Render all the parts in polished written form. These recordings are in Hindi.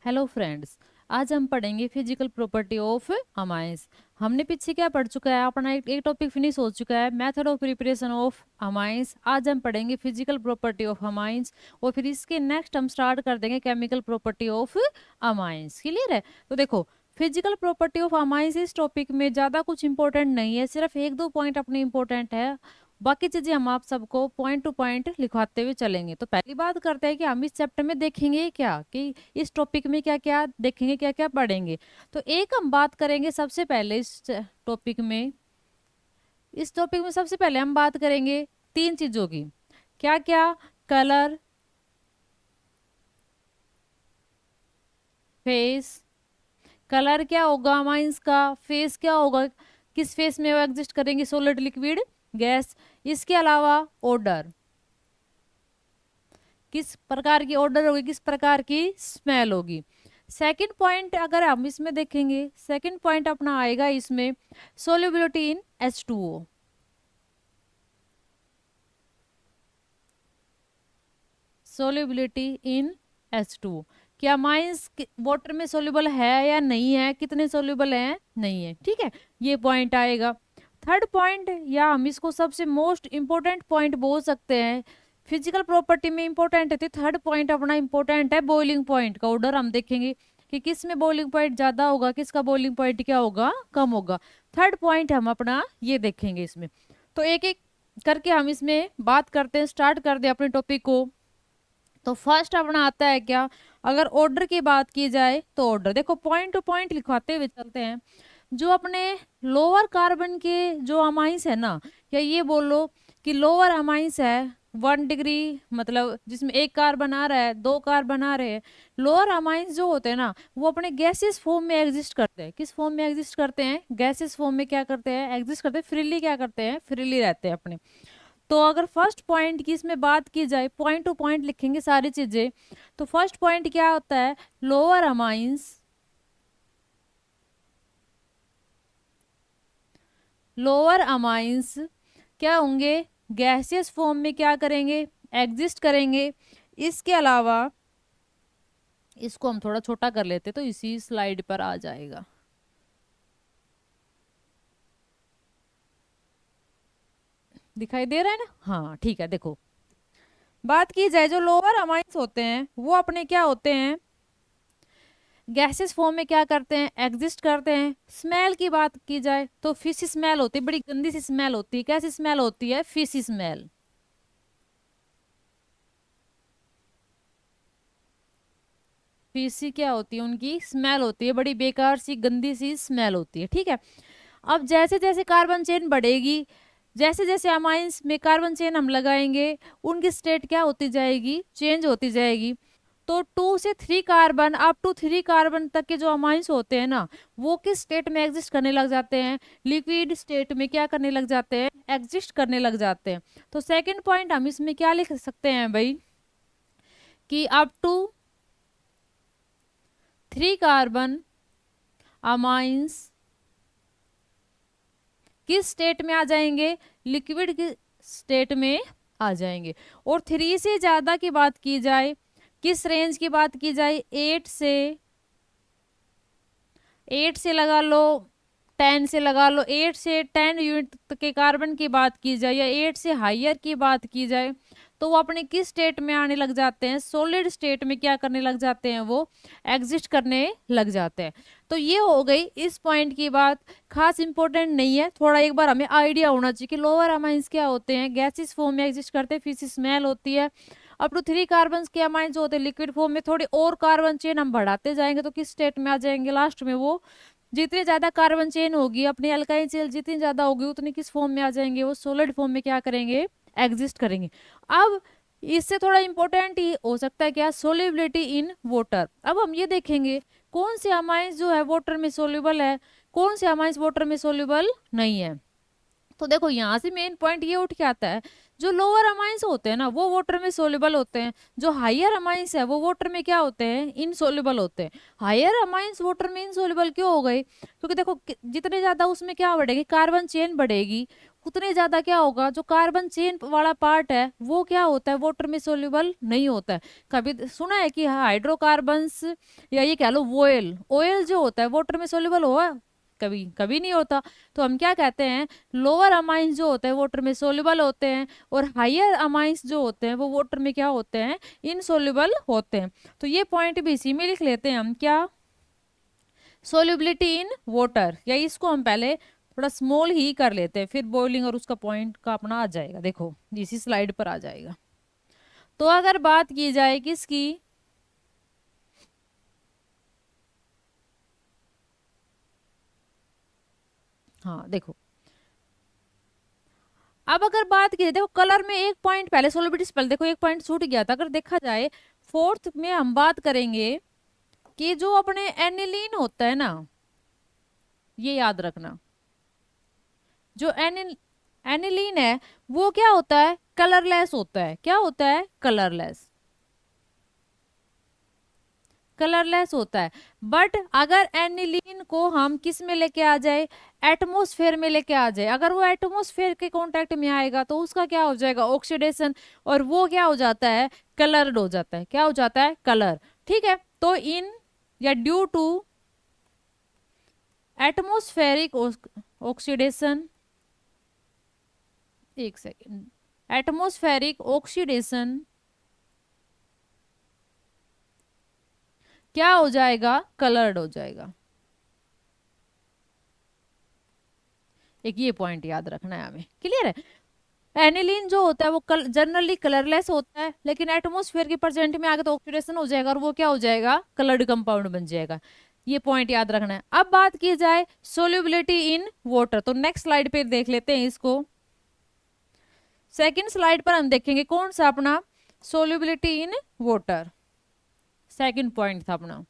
हेलो फ्रेंड्स, आज हम पढ़ेंगे फिजिकल प्रॉपर्टी ऑफ अमाइंस। हमने पीछे क्या पढ़ चुका है, अपना एक टॉपिक फिनिश हो चुका है, method of preparation of amines. आज हम पढ़ेंगे फिजिकल प्रॉपर्टी ऑफ अमाइंस और फिर इसके नेक्स्ट हम स्टार्ट कर देंगे chemical property of amines. Clear है? तो देखो, फिजिकल प्रॉपर्टी ऑफ अमाइंस इस टॉपिक में ज़्यादा कुछ इंपॉर्टेंट नहीं है, सिर्फ एक दो पॉइंट अपने इंपॉर्टेंट है, बाकी चीजें हम आप सबको पॉइंट टू पॉइंट लिखवाते हुए चलेंगे। तो पहली बात करते हैं कि हम इस चैप्टर में देखेंगे क्या, कि इस टॉपिक में क्या क्या देखेंगे, क्या क्या पढ़ेंगे। तो एक हम बात करेंगे सबसे पहले इस टॉपिक में सबसे पहले हम बात करेंगे तीन चीजों की। क्या क्या? Colour, face. कलर क्या होगा अमाइंस का, फेस क्या होगा, किस फेस में वो एग्जिस्ट करेंगे, सॉलिड, लिक्विड, गैस। इसके अलावा ऑर्डर, किस प्रकार की ऑर्डर होगी, किस प्रकार की स्मेल होगी। सेकंड पॉइंट अगर हम इसमें देखेंगे, सेकंड पॉइंट अपना आएगा इसमें सोल्युबिलिटी इन H2O। सोल्युबिलिटी इन H2O, क्या माइंस वाटर में सोल्यूबल है या नहीं है, कितने सोल्यूबल है, नहीं है। ठीक है, ये पॉइंट आएगा। थर्ड पॉइंट, या हम इसको सबसे मोस्ट इंपॉर्टेंट पॉइंट बोल सकते हैं, फिजिकल प्रॉपर्टी में इंपॉर्टेंट है। तो थर्ड पॉइंट अपना इंपॉर्टेंट है, बॉइलिंग पॉइंट का ऑर्डर हम देखेंगे कि किस में बॉइलिंग पॉइंट ज्यादा होगा, किसका बॉइलिंग पॉइंट क्या होगा, कम होगा। थर्ड पॉइंट हम अपना ये देखेंगे इसमें। तो एक एक करके हम इसमें बात करते हैं, स्टार्ट कर दे अपने टॉपिक को। तो फर्स्ट अपना आता है क्या, अगर ऑर्डर की बात की जाए तो ऑर्डर देखो, पॉइंट टू पॉइंट लिखवाते हुए चलते हैं। जो अपने लोअर कार्बन के जो अमाइंस है ना, या ये बोलो कि लोअर अमाइंस है 1 डिग्री, मतलब जिसमें एक कार्बन आ रहा है, दो कार्बन आ रहे हैं। लोअर अमाइंस जो होते हैं ना, वो अपने गैसेस फॉर्म में एग्जिस्ट करते हैं। किस फॉर्म में एग्जिस्ट करते हैं? गैसेस फॉर्म में क्या करते हैं, एग्जिस्ट करते हैं, फ्रीली क्या करते हैं, फ्रीली रहते हैं अपने। तो अगर फर्स्ट पॉइंट की इसमें बात की जाए, पॉइंट टू पॉइंट लिखेंगे सारी चीजें। तो फर्स्ट पॉइंट क्या होता है, लोअर अमाइंस, लोअर अमाइंस क्या होंगे, गैसियस फॉर्म में क्या करेंगे, एग्जिस्ट करेंगे। इसके अलावा इसको हम थोड़ा छोटा कर लेते तो इसी स्लाइड पर आ जाएगा। दिखाई दे रहा है ना? हाँ ठीक है। देखो, बात की जाए जो लोअर अमाइंस होते हैं वो अपने क्या होते हैं, गैसेस फॉर्म में क्या करते हैं, एग्जिस्ट करते हैं। स्मेल की बात की जाए तो फिश स्मेल होती है, बड़ी गंदी सी स्मेल होती है। कैसी स्मेल होती है? Fish smell. फिशी क्या होती है, उनकी स्मेल होती है, बड़ी बेकार सी गंदी सी स्मेल होती है। ठीक है, अब जैसे जैसे कार्बन चेन बढ़ेगी, जैसे जैसे अमाइंस में कार्बन चेन हम लगाएंगे, उनकी स्टेट क्या होती जाएगी, चेंज होती जाएगी। तो 2 से 3 कार्बन, अप टू 3 कार्बन तक के जो अमाइंस होते हैं ना, वो किस स्टेट में एग्जिस्ट करने लग जाते हैं, लिक्विड स्टेट में क्या करने लग जाते हैं, एग्जिस्ट करने लग जाते हैं। तो सेकंड पॉइंट हम इसमें क्या लिख सकते हैं भाई, कि अप टू 3 कार्बन अमाइंस किस स्टेट में आ जाएंगे, लिक्विड की स्टेट में आ जाएंगे। और 3 से ज्यादा की बात की जाए, किस रेंज की बात की जाए, 8 से लगा लो, 10 से लगा लो, 8 से 10 यूनिट तक के कार्बन की बात की जाए, या 8 से हाइयर की बात की जाए, तो वो अपने किस स्टेट में आने लग जाते हैं, सॉलिड स्टेट में क्या करने लग जाते हैं, वो एग्जिस्ट करने लग जाते हैं। तो ये हो गई इस पॉइंट की बात, खास इंपॉर्टेंट नहीं है, थोड़ा एक बार हमें आइडिया होना चाहिए कि लोअर अमाइंस क्या होते हैं, गैसेस फॉर्म में एग्जिस्ट करते हैं, फिर स्मेल होती है। अप टू 3 कार्बन के अमाइंस होते हैं लिक्विड फॉर्म में, थोड़ी और कार्बन चेन हम बढ़ाते जाएंगे तो किस स्टेट में आ जाएंगे, लास्ट में वो जितनी ज्यादा कार्बन चेन होगी, अपनी अल्काइल चेन जितनी ज्यादा होगी, उतनी किस फॉर्म में आ जाएंगे, वो सॉलिड फॉर्म में क्या करेंगे, एग्जिस्ट करेंगे। अब इससे थोड़ा इंपॉर्टेंट ही हो सकता है क्या, सोल्युबिलिटी इन वाटर। अब हम ये देखेंगे कौन से अमाइंस जो है वाटर में सोल्यूबल है, कौन से अमाइंस वाटर में सोल्यूबल नहीं है। तो देखो, यहाँ से मेन पॉइंट ये उठ के आता है, जो लोअर अमाइंस होते हैं ना वो वाटर में सोल्यूबल होते हैं, जो हायर अमाइंस है वो वाटर में क्या होते हैं, इनसोल्यूबल होते हैं। हायर अमाइंस वाटर में इनसोल्यूबल क्यों हो गए, क्योंकि देखो जितने ज्यादा उसमें क्या बढ़ेगी, कार्बन चेन बढ़ेगी, उतने ज्यादा क्या होगा, जो कार्बन चेन वाला पार्ट है वो क्या होता है, वाटर में सोल्यूबल नहीं होता है। कभी सुना है कि हाइड्रोकार्बन्स या ये कह लो वोयल, ऑयल जो होता है वाटर में सोल्यूबल हुआ, कभी कभी नहीं होता। तो हम क्या कहते हैं, लोअर अमाइंस जो होते हैं वाटर में सोल्यूबल होते हैं, और हायर अमाइंस जो होते हैं वो वाटर में क्या होते हैं, इनसोल्यूबल होते हैं। तो ये पॉइंट भी इसी में लिख लेते हैं हम, क्या, सोल्यूबिलिटी इन वाटर, या इसको हम पहले थोड़ा स्मॉल ही कर लेते हैं, फिर बॉइलिंग और उसका पॉइंट का अपना आ जाएगा, देखो इसी स्लाइड पर आ जाएगा। तो अगर बात की जाए किसकी, हाँ देखो, अब अगर बात की देखो कलर में एक पॉइंट पहले सोलिबिलिटी से पहले देखो एक पॉइंट छूट गया था, अगर देखा जाए फोर्थ में हम बात करेंगे कि जो अपने एनिलीन होता है ना, ये याद रखना, जो एनिलीन है वो क्या होता है, कलरलेस होता है, क्या होता है, कलरलेस, कलरलेस होता है। बट अगर एनिलीन को हम किस में लेके आ जाए, एटमोस्फेयर में लेके आ जाए, अगर वो एटमोस्फेयर के कांटेक्ट में आएगा तो उसका क्या हो जाएगा, ऑक्सीडेशन, और वो क्या हो जाता है, कलर्ड हो जाता है, क्या हो जाता है, कलर। ठीक है, तो इन या ड्यू टू एटमोस्फेरिक ऑक्सीडेशन, एक सेकेंड, एटमोस्फेरिक ऑक्सीडेशन क्या हो जाएगा, कलर्ड हो जाएगा। एक ये पॉइंट याद रखना है हमें, क्लियर है। एनिलीन जो होता है वो जनरली कलरलेस होता है, लेकिन एटमोस्फेयर के प्रेजेंट में आगे तो ऑक्सीडेशन हो जाएगा और वो क्या हो जाएगा, कलर्ड कंपाउंड बन जाएगा। ये पॉइंट याद रखना है। अब बात की जाए सोल्यूबिलिटी इन वाटर, तो नेक्स्ट स्लाइड पे देख लेते हैं इसको। सेकंड स्लाइड पर हम देखेंगे कौन सा अपना, solubility in water, second point था अपना।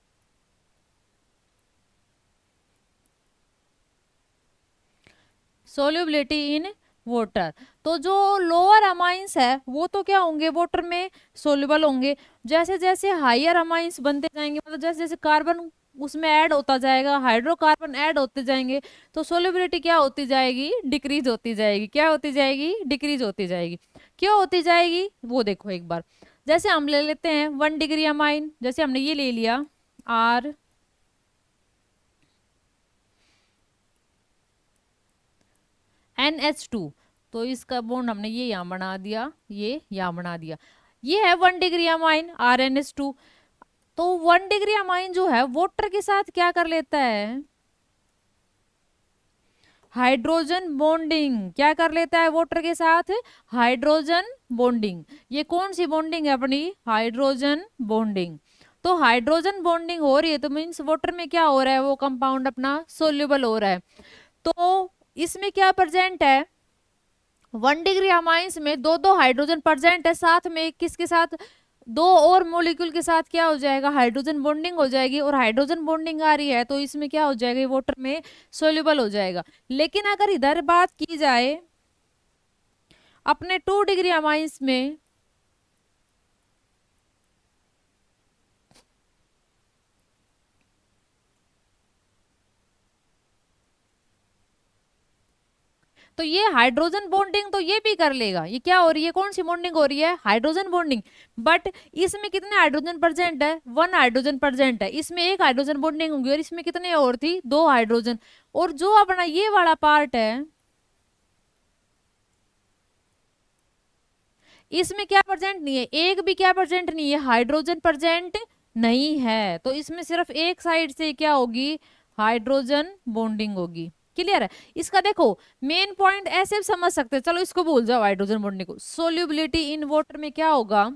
सोल्यूबिलिटी इन वाटर, तो जो लोअर अमाइंस है वो तो क्या होंगे, वाटर में सोल्यूबल होंगे। जैसे जैसे हायर अमाइंस बनते जाएंगे, मतलब जैसे जैसे कार्बन उसमें ऐड होता जाएगा, हाइड्रोकार्बन ऐड होते जाएंगे, तो सोल्यूबिलिटी क्या होती जाएगी, डिक्रीज होती जाएगी, क्या होती जाएगी, डिक्रीज होती जाएगी। क्यों होती जाएगी वो देखो एक बार, जैसे हम ले लेते हैं 1 डिग्री अमाइन, जैसे हमने ये ले लिया आर NH2, तो इसका बॉन्ड हमने ये यहाँ बना दिया, ये यहाँ बना दिया, ये है 1 डिग्री अमाइन RnH2। तो 1 डिग्री अमाइन जो है वाटर के साथ क्या कर लेता है, हाइड्रोजन बॉन्डिंग, क्या कर लेता है वाटर के साथ, हाइड्रोजन बॉन्डिंग। ये कौन सी बॉन्डिंग है अपनी, हाइड्रोजन बॉन्डिंग। तो हाइड्रोजन बॉन्डिंग हो रही है तो मीन्स वाटर में क्या हो रहा है, वो कंपाउंड अपना सोल्यूबल हो रहा है। तो इसमें क्या प्रेजेंट है, 1 डिग्री अमाइंस में दो दो हाइड्रोजन प्रेजेंट है, साथ में किसके साथ, दो और मॉलिक्यूल के साथ क्या हो जाएगा, हाइड्रोजन बॉन्डिंग हो जाएगी, और हाइड्रोजन बॉन्डिंग आ रही है तो इसमें क्या हो जाएगा, ये वाटर में सोल्यूबल हो जाएगा। लेकिन अगर इधर बात की जाए अपने 2 डिग्री अमाइंस में, तो ये हाइड्रोजन बॉन्डिंग तो ये भी कर लेगा, ये क्या हो रही है, कौन सी बॉन्डिंग हो रही है, हाइड्रोजन बॉन्डिंग। बट इसमें कितने हाइड्रोजन प्रेजेंट है, 1 हाइड्रोजन प्रेजेंट है, इसमें एक हाइड्रोजन बॉन्डिंग होगी, और इसमें कितने और थी, 2 हाइड्रोजन। और जो अपना ये वाला पार्ट है इसमें क्या प्रेजेंट नहीं है, एक भी क्या प्रेजेंट नहीं है, हाइड्रोजन प्रेजेंट नहीं है। तो इसमें सिर्फ एक साइड से क्या होगी, हाइड्रोजन बॉन्डिंग होगी। क्लियर है। इसका देखो मेन पॉइंट ऐसे समझ सकते हैं, चलो इसको भूल जाओ हाइड्रोजन बॉन्डिंग को। सोल्यूबिलिटी इन वाटर में क्या होगा,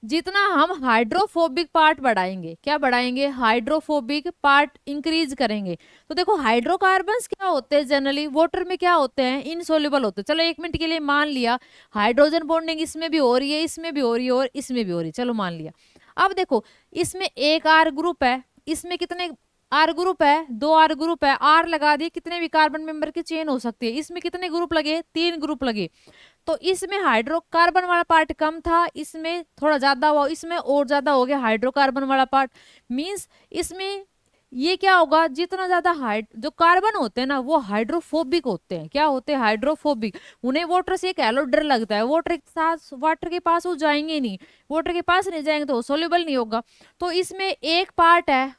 जितना हम हाइड्रोफोबिक पार्ट बढ़ाएंगे, क्या बढ़ाएंगे, हाइड्रोफोबिक पार्ट इंक्रीज करेंगे। तो देखो हाइड्रोकार्बन्स क्या होते हैं, जनरली वाटर में क्या होते हैं, इनसोल्यूबल होते हैं। चलो 1 मिनट के लिए मान लिया हाइड्रोजन बॉन्डिंग इसमें भी हो रही है, इसमें भी हो रही है, और इसमें भी हो रही है, चलो मान लिया। अब देखो इसमें एक आर ग्रुप है, इसमें कितने आर ग्रुप है, 2 आर ग्रुप है, आर लगा दिए, कितने भी कार्बन मेंबर की चेन हो सकती है, इसमें कितने ग्रुप लगे, 3 ग्रुप लगे। तो इसमें हाइड्रोकार्बन वाला पार्ट कम था, इसमें थोड़ा ज्यादा हुआ, इसमें और ज्यादा हो गया हाइड्रोकार्बन वाला पार्ट। मींस इसमें ये क्या होगा, जितना ज्यादा हाइड जो कार्बन होते हैं ना वो हाइड्रोफोबिक होते हैं। क्या होते हैं, हाइड्रोफोबिक। उन्हें वाटर से एक एलो डर लगता है, वाटर के साथ वाटर के पास वो जाएंगे नहीं, वाटर के पास नहीं जाएंगे तो सोल्यूबल नहीं होगा। तो इसमें एक पार्ट है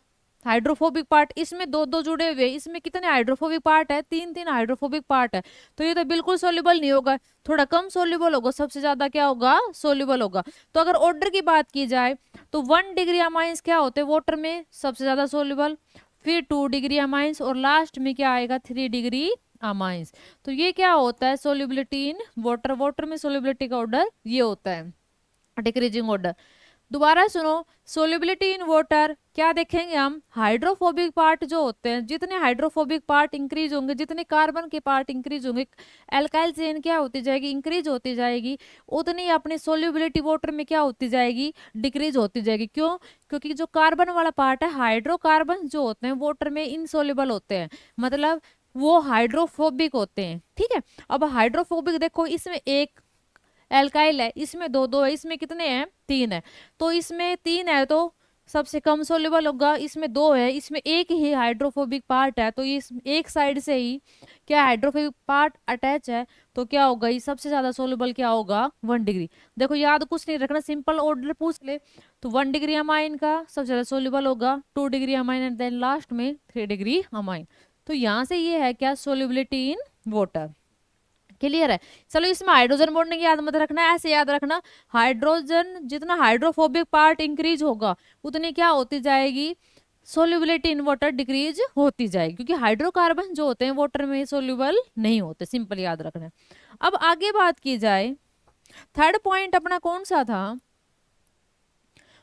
हाइड्रोफोबिक पार्ट, इसमें दो दो जुड़े हुए, इसमें कितने हाइड्रोफोबिक पार्ट है, तीन तीन हाइड्रोफोबिक पार्ट है। तो ये तो बिल्कुल सोल्यूबल नहीं होगा, थोड़ा कम सोल्यूबल होगा, सबसे ज्यादा क्या होगा, सोल्यूबल होगा। तो अगर ऑर्डर की बात की जाए तो 1 डिग्री अमाइंस क्या होते हैं वाटर में, सबसे ज्यादा सोल्यूबल, फिर 2 डिग्री अमाइंस, और लास्ट में क्या आएगा 3 डिग्री अमाइंस। तो ये क्या होता है, सोल्यूबिलिटी इन वाटर। वाटर में सोल्यूबिलिटी का ऑर्डर ये होता है, डिक्रीजिंग ऑर्डर। दोबारा सुनो, सोल्युबिलिटी इन वाटर क्या देखेंगे हम, हाइड्रोफोबिक पार्ट जो होते हैं, जितने हाइड्रोफोबिक पार्ट इंक्रीज होंगे, जितने कार्बन के पार्ट इंक्रीज होंगे, एल्काइल चेन क्या होती जाएगी, इंक्रीज होती जाएगी, उतनी अपनी सोल्युबिलिटी वाटर में क्या होती जाएगी, डिक्रीज होती जाएगी। क्यों, क्योंकि जो कार्बन वाला पार्ट है, हाइड्रोकार्बन जो होते हैं वाटर में इनसोल्युबल होते हैं, मतलब वो हाइड्रोफोबिक होते हैं। ठीक है, अब हाइड्रोफोबिक देखो, इसमें एक एल्काइल है, इसमें दो दो है, इसमें कितने हैं, तीन है। तो इसमें तीन है तो सबसे कम सोल्यूबल होगा, इसमें दो है, इसमें एक ही हाइड्रोफोबिक पार्ट है, तो इस एक साइड से ही क्या हाइड्रोफोबिक पार्ट अटैच है, तो क्या होगा, ये सबसे ज्यादा सोल्यूबल क्या होगा, 1 डिग्री। देखो याद कुछ नहीं रखना, सिंपल ऑर्डर पूछ ले तो 1 डिग्री अमाइन का सबसे ज्यादा सोल्यूबल होगा, 2 degree amine, and then last में 3 डिग्री अमाइन। तो यहाँ से ये है क्या, सोल्यूबिलिटी इन वाटर। क्लियर है। चलो इसमें हाइड्रोजन बॉन्डिंग याद मत रखना, ऐसे याद रखना, हाइड्रोजन जितना हाइड्रोफोबिक पार्ट इंक्रीज होगा उतनी क्या होती जाएगी, सोल्यूबिलिटी इन वाटर डिक्रीज होती जाएगी, क्योंकि हाइड्रोकार्बन जो होते हैं वाटर में सोल्यूबल नहीं होते, सिंपल याद रखना। अब आगे बात की जाए, थर्ड पॉइंट अपना कौन सा था,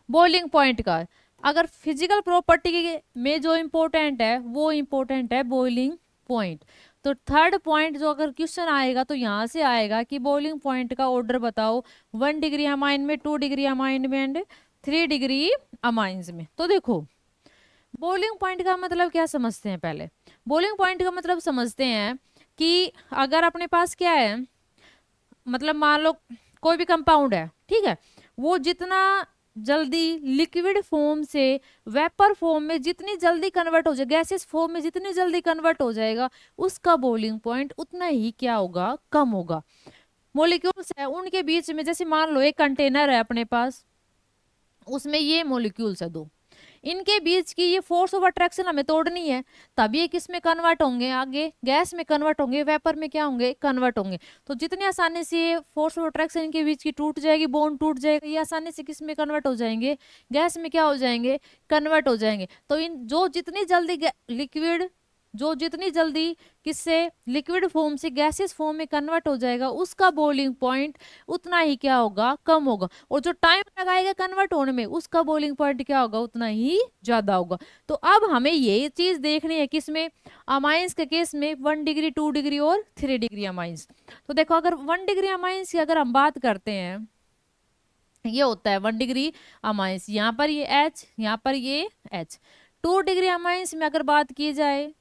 बॉइलिंग पॉइंट का। अगर फिजिकल प्रॉपर्टी में जो इंपॉर्टेंट है वो इंपॉर्टेंट है बॉइलिंग पॉइंट। तो थर्ड पॉइंट जो अगर क्वेश्चन आएगा तो यहाँ से आएगा कि बॉइलिंग पॉइंट का ऑर्डर बताओ, 1 डिग्री अमाइन में, 2 डिग्री अमाइन में, एंड 3 डिग्री अमाइंस में। तो देखो बॉइलिंग पॉइंट का मतलब क्या समझते हैं, पहले बॉइलिंग पॉइंट का मतलब समझते हैं कि अगर अपने पास क्या है, मतलब मान लो कोई भी कंपाउंड है, ठीक है, वो जितना जल्दी लिक्विड फॉर्म से वेपर फॉर्म में जितनी जल्दी कन्वर्ट हो जाए, गैसेस फॉर्म में जितनी जल्दी कन्वर्ट हो जाएगा, उसका बॉइलिंग पॉइंट उतना ही क्या होगा, कम होगा। मॉलिक्यूल्स है उनके बीच में, जैसे मान लो एक कंटेनर है अपने पास, उसमें ये मॉलिक्यूल्स है दो, इनके बीच की ये फोर्स ऑफ अट्रैक्शन हमें तोड़नी है, तब ये किस में कन्वर्ट होंगे, आगे गैस में कन्वर्ट होंगे, वेपर में क्या होंगे, कन्वर्ट होंगे। तो जितनी आसानी से ये फोर्स ऑफ अट्रैक्शन इनके बीच की टूट जाएगी, बॉन्ड टूट जाएगा, ये आसानी से किस में कन्वर्ट हो जाएंगे, गैस में क्या हो जाएंगे, कन्वर्ट हो जाएंगे। तो इन जो जितनी जल्दी लिक्विड जो जितनी जल्दी किससे लिक्विड फॉर्म से गैसेस फॉर्म में कन्वर्ट हो जाएगा, उसका बॉइलिंग पॉइंट उतना ही क्या होगा, कम होगा। और जो टाइम लगाएगा कन्वर्ट होने में, उसका बॉइलिंग पॉइंट क्या होगा, उतना ही ज्यादा होगा। तो अब हमें ये चीज देखनी है किसमें, अमाइंस के केस में, 1 डिग्री, 2 डिग्री और 3 डिग्री अमाइंस। तो देखो अगर 1 डिग्री अमाइंस की अगर हम बात करते हैं, ये होता है 1 डिग्री अमाइंस, यहाँ पर ये H, यहाँ पर ये H। 2 डिग्री अमाइंस में अगर बात की जाए,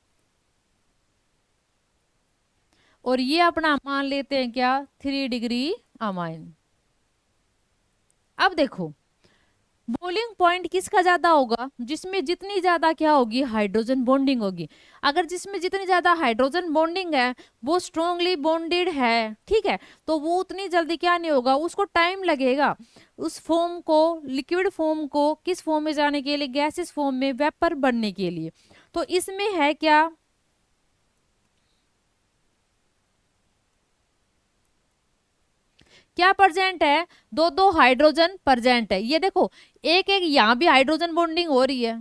और ये अपना मान लेते हैं क्या, 3 डिग्री अमाइन। अब देखो बॉइलिंग पॉइंट किसका ज्यादा होगा, जिसमें जितनी ज्यादा क्या होगी, हाइड्रोजन बॉन्डिंग होगी। अगर जिसमें जितनी ज्यादा हाइड्रोजन बॉन्डिंग है, वो स्ट्रोंगली बॉन्डेड है, ठीक है, तो वो उतनी जल्दी क्या नहीं होगा, उसको टाइम लगेगा उस फॉर्म को, लिक्विड फॉर्म को किस फॉर्म में जाने के लिए, गैसेस फॉर्म में, वेपर बनने के लिए। तो इसमें है क्या, क्या प्रेजेंट है, दो दो हाइड्रोजन प्रेजेंट है। ये देखो एक एक यहां भी हाइड्रोजन बॉन्डिंग हो रही है,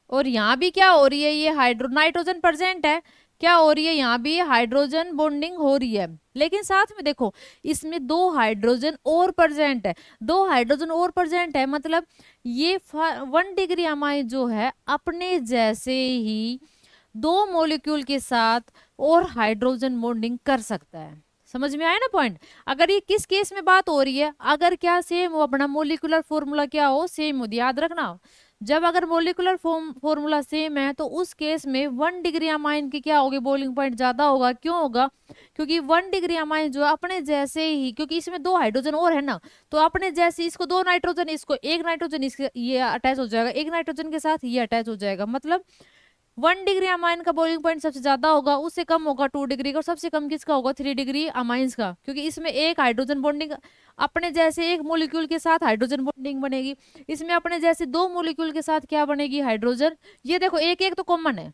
और यहाँ भी क्या हो रही है, ये नाइट्रोजन प्रेजेंट है, क्या हो रही है, यहाँ भी हाइड्रोजन बॉन्डिंग हो रही है। लेकिन साथ में देखो इसमें दो हाइड्रोजन और प्रेजेंट है, दो हाइड्रोजन और प्रेजेंट है, मतलब ये 1 डिग्री अमाइन जो है अपने जैसे ही दो मॉलिक्यूल के साथ और हाइड्रोजन बॉन्डिंग कर सकता है। समझ में आया ना पॉइंट। अगर ये किस केस में बात हो रही है, अगर क्या सेम हो, अपना मोलिकुलर फॉर्मूला क्या हो, सेम हो, याद रखना, जब अगर मोलिकुलर फॉर्मूला सेम है तो उस केस में 1 डिग्री अमाइन की क्या होगी, बॉइलिंग पॉइंट ज्यादा होगा। क्यों होगा? क्योंकि 1 डिग्री अमाइन जो है अपने जैसे ही, क्योंकि इसमें 2 हाइड्रोजन और है ना, तो अपने जैसे इसको 2 नाइट्रोजन, इसको 1 नाइट्रोजन, इसके ये अटैच हो जाएगा, 1 नाइट्रोजन के साथ ये अटैच हो जाएगा। मतलब 1 डिग्री अमाइन का बॉइलिंग पॉइंट सबसे ज्यादा होगा, उससे कम होगा 2 डिग्री का, और सबसे कम किसका होगा 3 डिग्री अमाइंस का, क्योंकि इसमें एक हाइड्रोजन बॉन्डिंग अपने जैसे एक मोलिक्यूल के साथ हाइड्रोजन बॉन्डिंग बनेगी, इसमें अपने जैसे 2 मोलिक्यूल के साथ क्या बनेगी, हाइड्रोजन। ये देखो एक एक तो कॉमन है,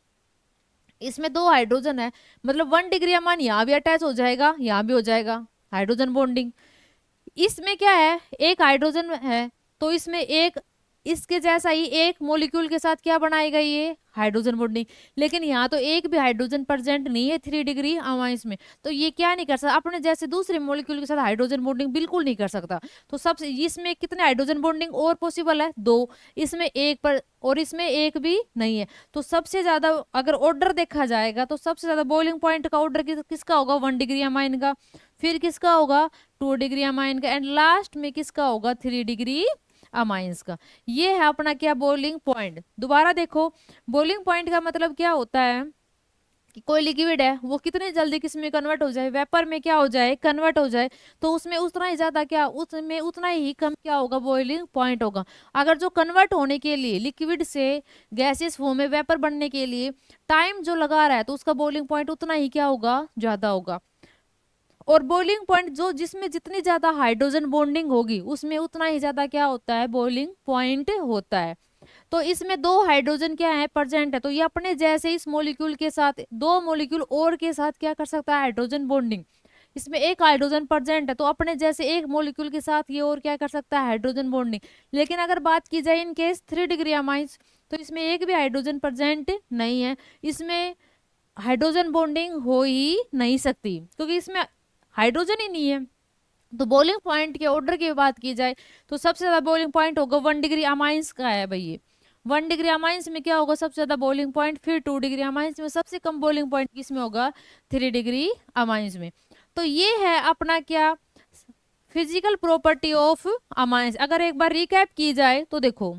इसमें 2 हाइड्रोजन है, मतलब 1 डिग्री अमाइन यहाँ भी अटैच हो जाएगा, यहाँ भी हो जाएगा हाइड्रोजन बॉन्डिंग। इसमें क्या है, एक हाइड्रोजन है, तो इसमें एक इसके जैसा ही एक मॉलिक्यूल के साथ क्या बनाएगा, ये हाइड्रोजन बॉन्डिंग। लेकिन यहाँ तो एक भी हाइड्रोजन प्रेजेंट नहीं है 3 डिग्री अमाइंस में, तो ये क्या नहीं कर सकता, अपने जैसे दूसरे मॉलिक्यूल के साथ हाइड्रोजन बॉन्डिंग बिल्कुल नहीं कर सकता। तो सबसे इसमें कितने हाइड्रोजन बॉन्डिंग और पॉसिबल है, 2, इसमें एक पर और इसमें एक भी नहीं है। तो सबसे ज्यादा अगर ऑर्डर देखा जाएगा तो सबसे ज्यादा बॉइलिंग पॉइंट का ऑर्डर किसका होगा, 1 डिग्री अमाइन का, फिर किसका होगा 2 डिग्री अमाइन का, एंड लास्ट में किसका होगा 3 डिग्री अमाइंस का। ये है अपना क्या, बॉइलिंग पॉइंट। दोबारा देखो, बॉइलिंग पॉइंट का मतलब क्या होता है कि कोई लिक्विड है वो कितने जल्दी किस में कन्वर्ट हो जाए, वेपर में क्या हो जाए, कन्वर्ट हो जाए, तो उसमें उतना ही ज्यादा क्या, उसमें उतना ही कम क्या होगा, बॉइलिंग पॉइंट होगा। अगर जो कन्वर्ट होने के लिए लिक्विड से गैसेस फॉर्म में वेपर बनने के लिए टाइम जो लगा रहा है, तो उसका बॉइलिंग पॉइंट उतना ही क्या होगा, ज्यादा होगा। और बॉइलिंग पॉइंट जो जिसमें जितनी ज्यादा हाइड्रोजन बॉन्डिंग होगी उसमें उतना ही ज्यादा क्या होता है, बॉइलिंग पॉइंट होता है। तो इसमें 2 हाइड्रोजन क्या है, प्रेजेंट है, तो ये अपने जैसे इस मॉलिक्यूल के साथ 2 मॉलिक्यूल और के साथ क्या कर सकता है, हाइड्रोजन बॉन्डिंग। इसमें एक हाइड्रोजन प्रेजेंट है, तो अपने जैसे एक मॉलिक्यूल के साथ ये और क्या कर सकता है, हाइड्रोजन बॉन्डिंग। लेकिन अगर बात की जाए इन केस 3 डिग्री अमाइंस, तो इसमें एक भी हाइड्रोजन प्रेजेंट नहीं है, इसमें हाइड्रोजन बॉन्डिंग हो ही नहीं सकती, क्योंकि इसमें हाइड्रोजन ही नहीं है। तो बॉइलिंग पॉइंट के ऑर्डर की बात की जाए तो सबसे ज्यादा बॉइलिंग पॉइंट होगा 1 डिग्री अमाइंस का है भाई। ये 1 डिग्री अमाइंस में क्या होगा, सबसे ज्यादा बॉइलिंग पॉइंट, फिर 2 डिग्री अमाइंस में सबसे कम बॉइलिंग पॉइंट किसमें होगा, 3 डिग्री अमाइंस में। तो ये है अपना क्या, फिजिकल प्रॉपर्टी ऑफ अमाइंस। अगर एक बार रिकैप की जाए तो देखो,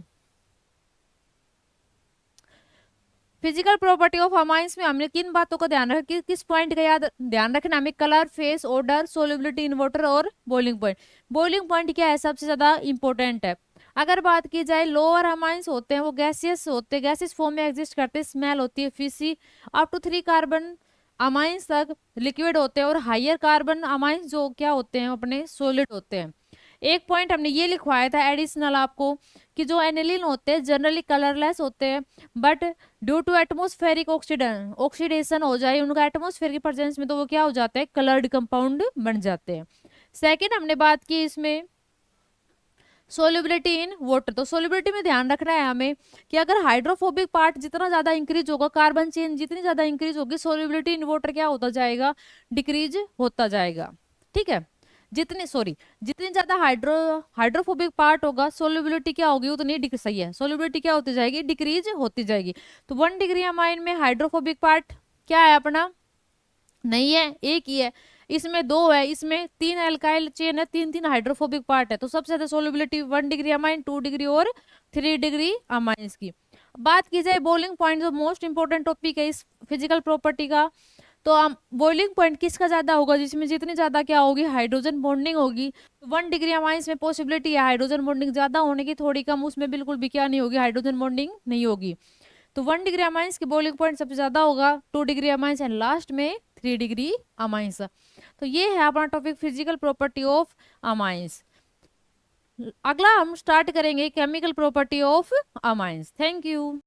फिजिकल प्रॉपर्टी ऑफ अमाइंस में हमने किन बातों का ध्यान रखा, किस पॉइंट का याद ध्यान रखना हमें, colour, face, order, solubility in water और बॉइलिंग पॉइंट। बॉइलिंग पॉइंट क्या है, सबसे ज्यादा इंपॉर्टेंट है। अगर बात की जाए लोअर अमाइंस होते हैं वो गैसियस होते हैं, गैसियस फॉर्म में एग्जिस्ट करते हैं, स्मेल होती है fishy, up to 3 carbon amines तक लिक्विड होते हैं, और हायर कार्बन अमाइंस जो क्या होते हैं अपने सॉलिड होते हैं। एक पॉइंट हमने ये लिखवाया था एडिशनल आपको, कि जो एनिलीन होते हैं जनरली कलरलेस होते हैं, but due to atmospheric oxidation हो जाए उनका एटमोस्फेयर की प्रेजेंस में, तो वो क्या हो जाते हैं, कलर्ड कंपाउंड बन जाते हैं। सेकेंड हमने बात की इसमें सोल्युबिलिटी इन वाटर, तो सोल्युबिलिटी में ध्यान रखना है हमें कि अगर हाइड्रोफोबिक पार्ट जितना ज्यादा इंक्रीज होगा, कार्बन चेन जितनी ज्यादा इंक्रीज होगी, सोल्युबिलिटी इन वाटर क्या होता जाएगा, डिक्रीज होता जाएगा। ठीक है, जितनी ज्यादा हाइड्रोफोबिक पार्ट होगा, सोल्युबिलिटी क्या होगी उतनी सही है, सोल्युबिलिटी क्या होती जाएगी, डिक्रीज होती जाएगी। तो 1 डिग्री अमाइन में हाइड्रोफोबिक पार्ट क्या है अपना, नहीं है, एक ही है। इसमें 2 है, इसमें 3 एल्काइल चेन है, 3 हाइड्रोफोबिक पार्ट है, तो सबसे ज्यादा सोल्युबिलिटी 1 डिग्री अमाइन, 2 डिग्री और 3 डिग्री अमाइंस की। बात की जाए बॉइलिंग पॉइंट, जो मोस्ट इंपोर्टेंट टॉपिक है इस फिजिकल प्रॉपर्टी का, तो बॉइलिंग पॉइंट किसका ज्यादा होगा, जिसमें जितनी ज्यादा क्या होगी, हाइड्रोजन बॉन्डिंग होगी। 1 डिग्री अमाइंस में पॉसिबिलिटी है हाइड्रोजन बॉन्डिंग ज्यादा होने की, थोड़ी कम, उसमें बिल्कुल भी क्या नहीं होगी, हाइड्रोजन बॉन्डिंग नहीं होगी। तो 1 डिग्री अमाइंस की बॉइलिंग पॉइंट सबसे ज्यादा होगा, 2 डिग्री अमाइंस, एंड लास्ट में 3 डिग्री अमाइंस। तो ये है अपना topic physical property of amines. अगला हम स्टार्ट करेंगे chemical property of amines. Thank you.